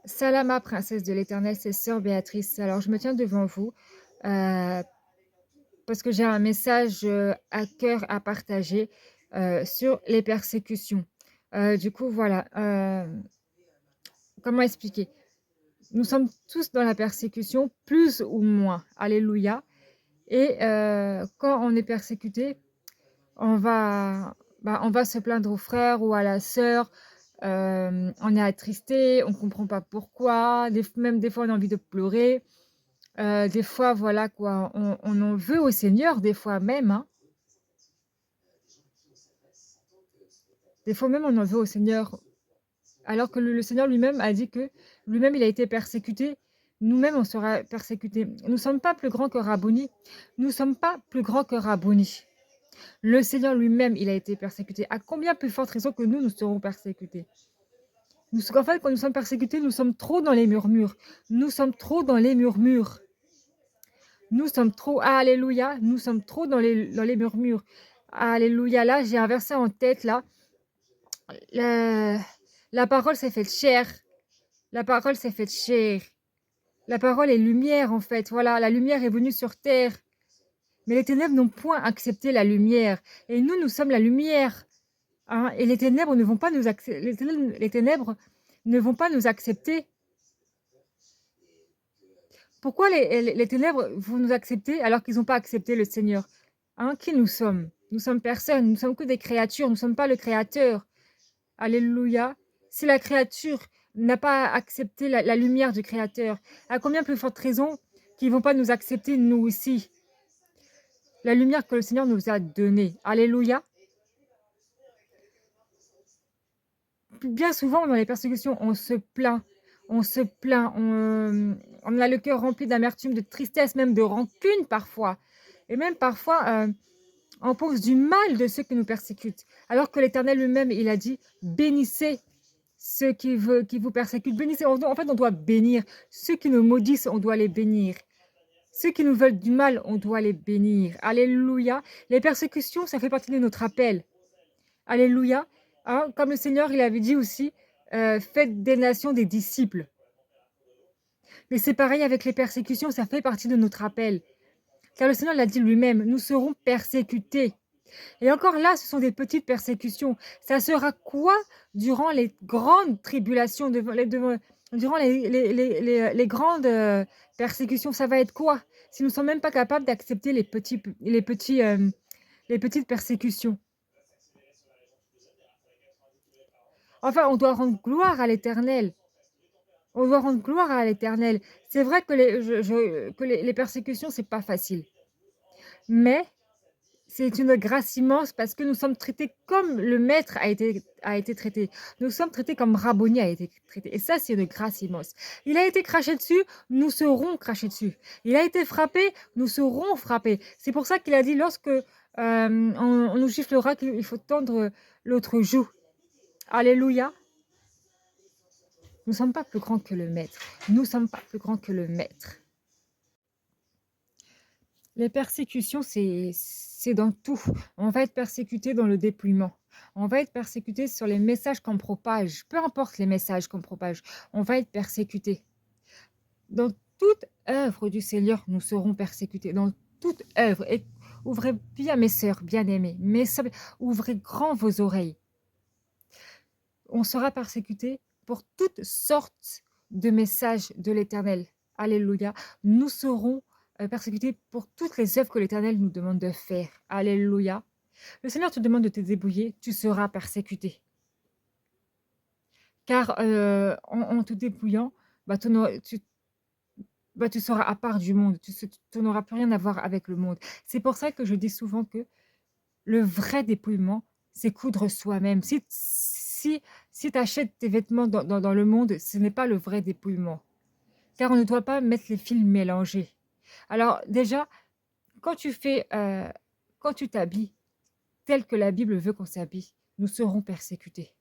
Salama, princesse de l'Éternel, c'est sœur Béatrice. Alors, je me tiens devant vous euh, parce que j'ai un message à cœur à partager sur les persécutions. Du coup, voilà. Comment expliquer? Nous sommes tous dans la persécution, plus ou moins. Alléluia. Et quand on est persécuté, on va, on va se plaindre au frère ou à la sœur. On est attristé, on ne comprend pas pourquoi. Même des fois, on a envie de pleurer. Des fois, voilà quoi, on en veut au Seigneur, des fois même, hein. Des fois même, on en veut au Seigneur, alors que le Seigneur lui-même a dit que lui-même, il a été persécuté. Nous-mêmes, on sera persécutés. Nous ne sommes pas plus grands que Rabboni. Nous ne sommes pas plus grands que Rabboni. Le Seigneur lui-même, il a été persécuté. À combien plus forte raison que nous serons persécutés? En fait, quand nous sommes persécutés, nous sommes trop dans les murmures. Nous sommes trop dans les murmures. Nous sommes trop, alléluia, nous sommes trop dans les murmures. Alléluia, là, j'ai un verset en tête, là. La, la parole s'est faite chair. La parole s'est faite chair. La parole est lumière, en fait. Voilà, la lumière est venue sur terre. Mais les ténèbres n'ont point accepté la lumière. Et nous, nous sommes la lumière, hein. Et les ténèbres ne vont pas nous accepter. Les ténèbres ne vont pas nous accepter. Pourquoi les ténèbres vont nous accepter alors qu'ils n'ont pas accepté le Seigneur? Hein, qui nous sommes? Nous sommes personne, nous sommes que des créatures, nous ne sommes pas le Créateur. Alléluia. Si la créature n'a pas accepté la lumière du Créateur, à combien plus forte raison qu'ils ne vont pas nous accepter, nous aussi? La lumière que le Seigneur nous a donnée. Alléluia. Bien souvent, dans les persécutions, on se plaint. On se plaint. On a le cœur rempli d'amertume, de tristesse, même de rancune parfois. Et même parfois, on pense du mal de ceux qui nous persécutent. Alors que l'Éternel lui-même, il a dit, bénissez ceux qui vous persécutent. Bénissez. En fait, on doit bénir. Ceux qui nous maudissent, on doit les bénir. Ceux qui nous veulent du mal, on doit les bénir. Alléluia. Les persécutions, ça fait partie de notre appel. Alléluia. Hein, comme le Seigneur, il avait dit aussi, faites des nations des disciples. Mais c'est pareil avec les persécutions, ça fait partie de notre appel. Car le Seigneur l'a dit lui-même, nous serons persécutés. Et encore là, ce sont des petites persécutions. Ça sera quoi durant les grandes tribulations, durant les grandes persécutions? Ça va être quoi si nous ne sommes même pas capables d'accepter les petites persécutions? Enfin, on doit rendre gloire à l'Éternel. On doit rendre gloire à l'Éternel. C'est vrai que les persécutions, c'est pas facile. Mais c'est une grâce immense parce que nous sommes traités comme le Maître a été traité. Nous sommes traités comme Rabboni a été traité. Et ça, c'est une grâce immense. Il a été craché dessus, nous serons crachés dessus. Il a été frappé, nous serons frappés. C'est pour ça qu'il a dit lorsque on nous giflera qu'il faut tendre l'autre joue. Alléluia. Nous ne sommes pas plus grands que le Maître. Nous ne sommes pas plus grands que le Maître. Les persécutions, c'est dans tout. On va être persécuté dans le dépouillement. On va être persécuté sur les messages qu'on propage. Peu importe les messages qu'on propage, on va être persécuté. Dans toute œuvre du Seigneur, nous serons persécutés. Dans toute œuvre. Et ouvrez bien, mes sœurs bien-aimées, mes sœurs, ouvrez grand vos oreilles. On sera persécuté pour toutes sortes de messages de l'Éternel. Alléluia. Nous serons persécutés pour toutes les œuvres que l'Éternel nous demande de faire. Alléluia. Le Seigneur te demande de te débrouiller, tu seras persécuté. Car en te débrouillant, tu seras à part du monde. Tu n'auras plus rien à voir avec le monde. C'est pour ça que je dis souvent que le vrai dépouillement, c'est coudre soi-même. Si tu achètes tes vêtements dans le monde, ce n'est pas le vrai dépouillement. Car on ne doit pas mettre les fils mélangés. Alors déjà, quand quand tu t'habilles tel que la Bible veut qu'on s'habille, nous serons persécutés.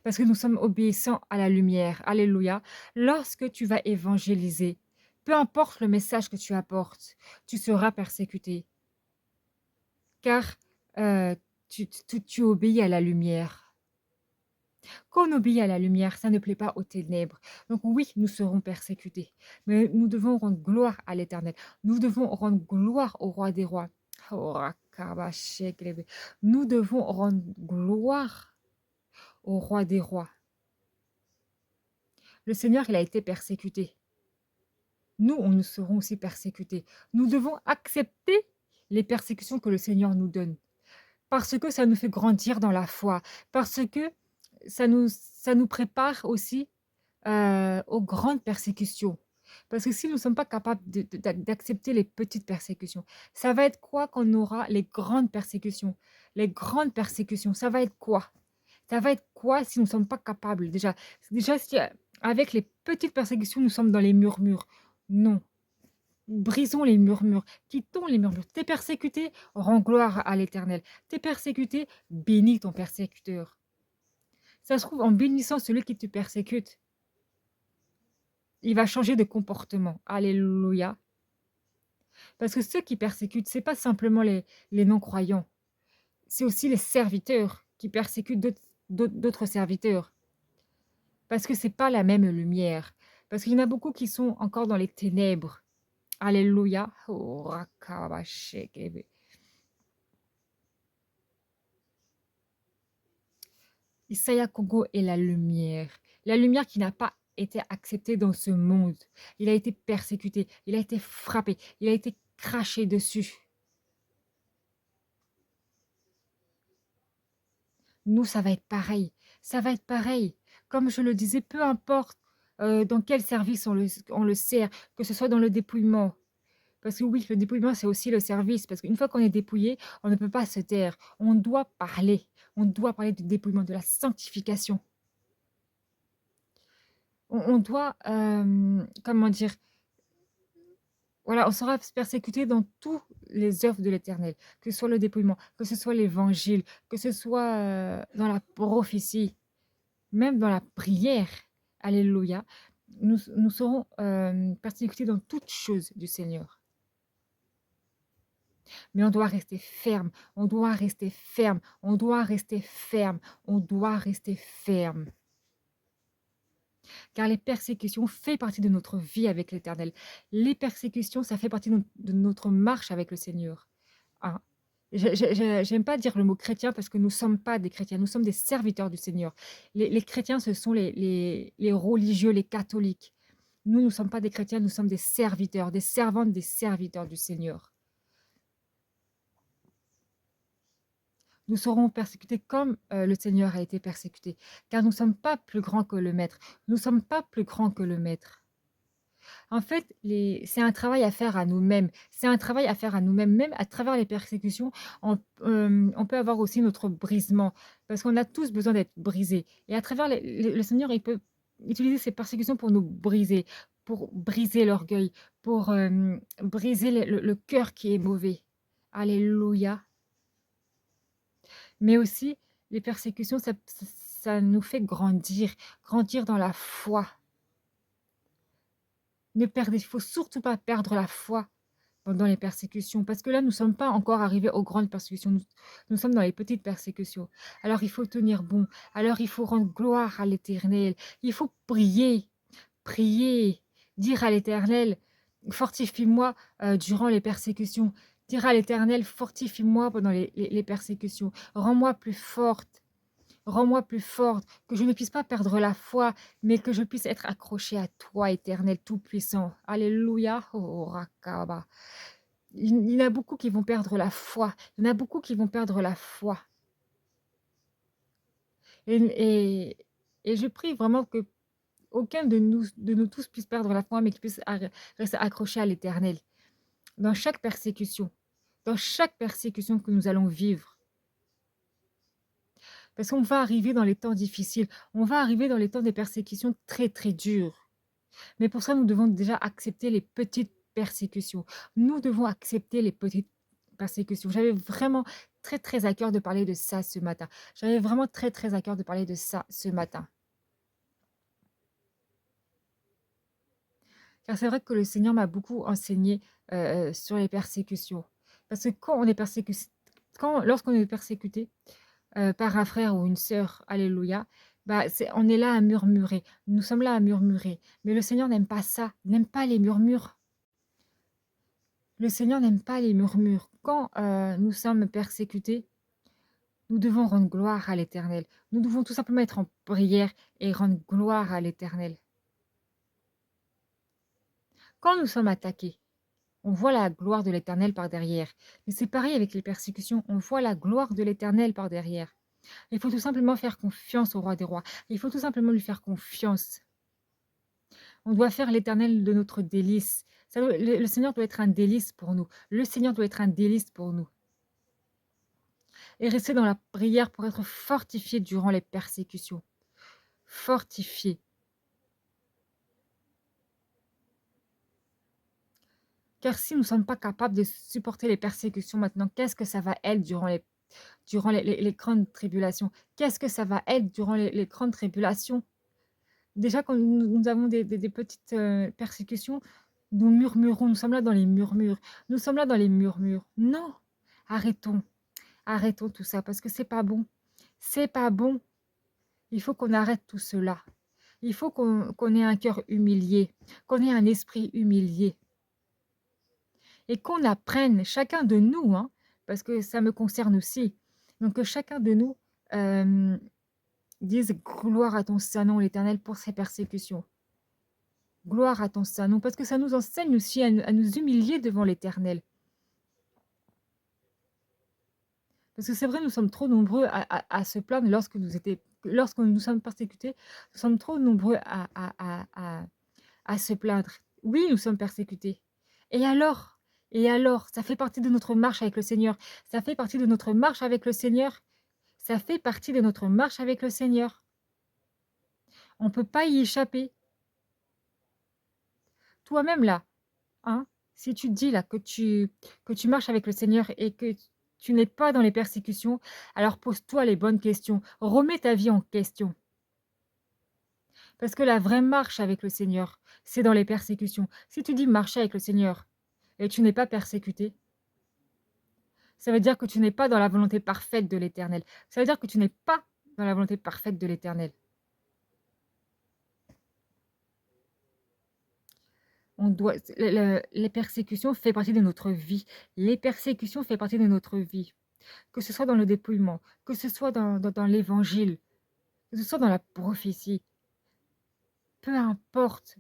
Parce que nous sommes obéissants à la lumière. Alléluia. Lorsque tu vas évangéliser, peu importe le message que tu apportes, tu seras persécuté. Car tu obéis à la lumière. Quand on obéit à la lumière, ça ne plaît pas aux ténèbres. Donc oui, nous serons persécutés, mais nous devons rendre gloire à l'Éternel. Nous devons rendre gloire au roi des rois. Oh, rakabashekelebe. Nous devons rendre gloire au roi des rois. Le Seigneur, il a été persécuté. Nous serons aussi persécutés. Nous devons accepter les persécutions que le Seigneur nous donne, parce que ça nous fait grandir dans la foi, parce que ça nous prépare aussi aux grandes persécutions. Parce que si nous ne sommes pas capables d'accepter les petites persécutions, ça va être quoi quand on aura les grandes persécutions? Les grandes persécutions, ça va être quoi? Ça va être quoi si nous ne sommes pas capables? Déjà si avec les petites persécutions, nous sommes dans les murmures. Non, brisons les murmures, quittons les murmures. T'es persécuté, rends gloire à l'Éternel. T'es persécuté, bénis ton persécuteur. Ça se trouve, en bénissant celui qui te persécute, il va changer de comportement. Alléluia. Parce que ceux qui persécutent, c'est pas simplement les non-croyants, c'est aussi les serviteurs qui persécutent d'autres serviteurs. Parce que c'est pas la même lumière. Parce qu'il y en a beaucoup qui sont encore dans les ténèbres. Alléluia. Oh, rakabashekebe. Isaiah Congo est la lumière. La lumière qui n'a pas été acceptée dans ce monde. Il a été persécuté, il a été frappé, il a été craché dessus. Nous, ça va être pareil. Ça va être pareil. Comme je le disais, peu importe dans quel service on le sert, que ce soit dans le dépouillement. Parce que oui, le dépouillement, c'est aussi le service. Parce qu'une fois qu'on est dépouillé, on ne peut pas se taire. On doit parler. On doit parler du dépouillement, de la sanctification. On doit, comment dire, voilà, on sera persécuté dans toutes les œuvres de l'Éternel, que ce soit le dépouillement, que ce soit l'évangile, que ce soit dans la prophétie. Même dans la prière, alléluia, nous serons persécutés dans toutes choses du Seigneur. Mais on doit rester ferme, on doit rester ferme, on doit rester ferme, on doit rester ferme. Car les persécutions font partie de notre vie avec l'Éternel. Les persécutions, ça fait partie de notre marche avec le Seigneur. Hein. J'aime pas dire le mot chrétien parce que nous ne sommes pas des chrétiens, nous sommes des serviteurs du Seigneur. Les chrétiens, ce sont les religieux, les catholiques. Nous ne sommes pas des chrétiens, nous sommes des serviteurs, des servantes, des serviteurs du Seigneur. Nous serons persécutés comme le Seigneur a été persécuté, car nous ne sommes pas plus grands que le Maître. Nous ne sommes pas plus grands que le Maître. En fait, c'est un travail à faire à nous-mêmes. C'est un travail à faire à nous-mêmes. Même à travers les persécutions, on peut avoir aussi notre brisement. Parce qu'on a tous besoin d'être brisés. Et à travers le Seigneur, il peut utiliser ces persécutions pour nous briser, pour briser l'orgueil, pour briser le cœur qui est mauvais. Alléluia. Mais aussi, les persécutions, ça nous fait grandir, grandir dans la foi. Il faut surtout pas perdre la foi pendant les persécutions, parce que là, nous ne sommes pas encore arrivés aux grandes persécutions, nous sommes dans les petites persécutions. Alors, il faut tenir bon, alors il faut rendre gloire à l'Éternel, il faut prier, prier, dire à l'Éternel, fortifie-moi durant les persécutions, dire à l'Éternel, fortifie-moi pendant les persécutions, rends-moi plus forte. Rends-moi plus forte, que je ne puisse pas perdre la foi, mais que je puisse être accrochée à toi, Éternel Tout-Puissant. Alléluia. Oh, rakaba. Il y en a beaucoup qui vont perdre la foi. Il y en a beaucoup qui vont perdre la foi. Et, et, et je prie vraiment que aucun de nous tous puisse perdre la foi, mais qu'il puisse rester accroché à l'Éternel. Dans chaque persécution que nous allons vivre. Parce qu'on va arriver dans les temps difficiles. On va arriver dans les temps des persécutions très, très dures. Mais pour ça, nous devons déjà accepter les petites persécutions. Nous devons accepter les petites persécutions. J'avais vraiment très, très à cœur de parler de ça ce matin. J'avais vraiment très, très à cœur de parler de ça ce matin. Car c'est vrai que le Seigneur m'a beaucoup enseigné sur les persécutions. Parce que quand on est persécuté, lorsqu'on est persécuté par un frère ou une sœur, alléluia, Bah, on est là à murmurer. Nous sommes là à murmurer. Mais le Seigneur n'aime pas ça. Il n'aime pas les murmures. Le Seigneur n'aime pas les murmures. Quand nous sommes persécutés, nous devons rendre gloire à l'Éternel. Nous devons tout simplement être en prière et rendre gloire à l'Éternel. Quand nous sommes attaqués, on voit la gloire de l'Éternel par derrière. Mais c'est pareil avec les persécutions. On voit la gloire de l'Éternel par derrière. Il faut tout simplement faire confiance au roi des rois. Il faut tout simplement lui faire confiance. On doit faire l'Éternel de notre délice. Le Seigneur doit être un délice pour nous. Le Seigneur doit être un délice pour nous. Et rester dans la prière pour être fortifié durant les persécutions. Fortifié. Car si nous ne sommes pas capables de supporter les persécutions maintenant, qu'est-ce que ça va être durant les grandes tribulations? Qu'est-ce que ça va être durant les grandes tribulations? Déjà, quand nous avons des petites persécutions, nous murmurons, nous sommes là dans les murmures. Nous sommes là dans les murmures. Non, arrêtons, arrêtons tout ça parce que c'est pas bon. C'est pas bon. Il faut qu'on arrête tout cela. Il faut qu'on ait un cœur humilié, qu'on ait un esprit humilié et qu'on apprenne, chacun de nous, hein, parce que ça me concerne aussi, donc que chacun de nous dise gloire à ton Saint-Nom, l'Éternel, pour ces persécutions. Gloire à ton Saint-Nom, parce que ça nous enseigne aussi à nous humilier devant l'Éternel. Parce que c'est vrai, nous sommes trop nombreux à se plaindre lorsque nous sommes persécutés, nous sommes trop nombreux à se plaindre. Oui, nous sommes persécutés. Et alors? Et alors? Ça fait partie de notre marche avec le Seigneur. Ça fait partie de notre marche avec le Seigneur. Ça fait partie de notre marche avec le Seigneur. On ne peut pas y échapper. Toi-même là, hein, si tu te dis là que tu marches avec le Seigneur et que tu n'es pas dans les persécutions, alors pose-toi les bonnes questions. Remets ta vie en question. Parce que la vraie marche avec le Seigneur, c'est dans les persécutions. Si tu dis marcher avec le Seigneur et tu n'es pas persécuté, ça veut dire que tu n'es pas dans la volonté parfaite de l'Éternel. Ça veut dire que tu n'es pas dans la volonté parfaite de l'Éternel. Les persécutions font partie de notre vie. Les persécutions font partie de notre vie. Que ce soit dans le dépouillement, que ce soit dans l'évangile, que ce soit dans la prophétie. Peu importe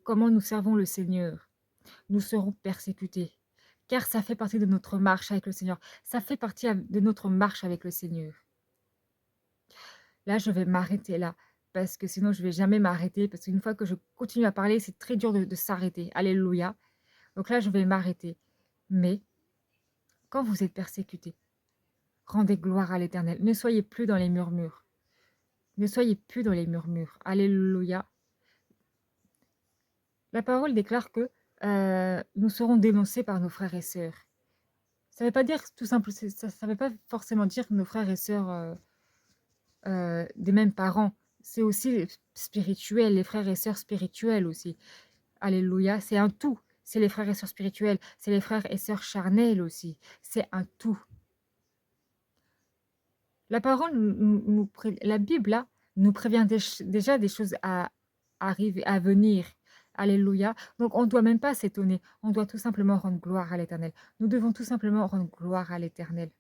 comment nous servons le Seigneur, nous serons persécutés. Car ça fait partie de notre marche avec le Seigneur. Ça fait partie de notre marche avec le Seigneur. Là, je vais m'arrêter là, parce que sinon, je ne vais jamais m'arrêter, parce qu'une fois que je continue à parler, c'est très dur de s'arrêter. Alléluia. Donc là, je vais m'arrêter. Mais quand vous êtes persécutés, rendez gloire à l'Éternel. Ne soyez plus dans les murmures. Ne soyez plus dans les murmures. Alléluia. La parole déclare que nous serons dénoncés par nos frères et sœurs. Ça ne veut pas dire tout simple, ça veut pas forcément dire nos frères et sœurs des mêmes parents. C'est aussi spirituel, les frères et sœurs spirituels aussi. Alléluia, c'est un tout. C'est les frères et sœurs spirituels, c'est les frères et sœurs charnels aussi. C'est un tout. La parole, la Bible, là, nous prévient déjà des choses à arriver, à venir. Alléluia. Donc, on ne doit même pas s'étonner. On doit tout simplement rendre gloire à l'Éternel. Nous devons tout simplement rendre gloire à l'Éternel.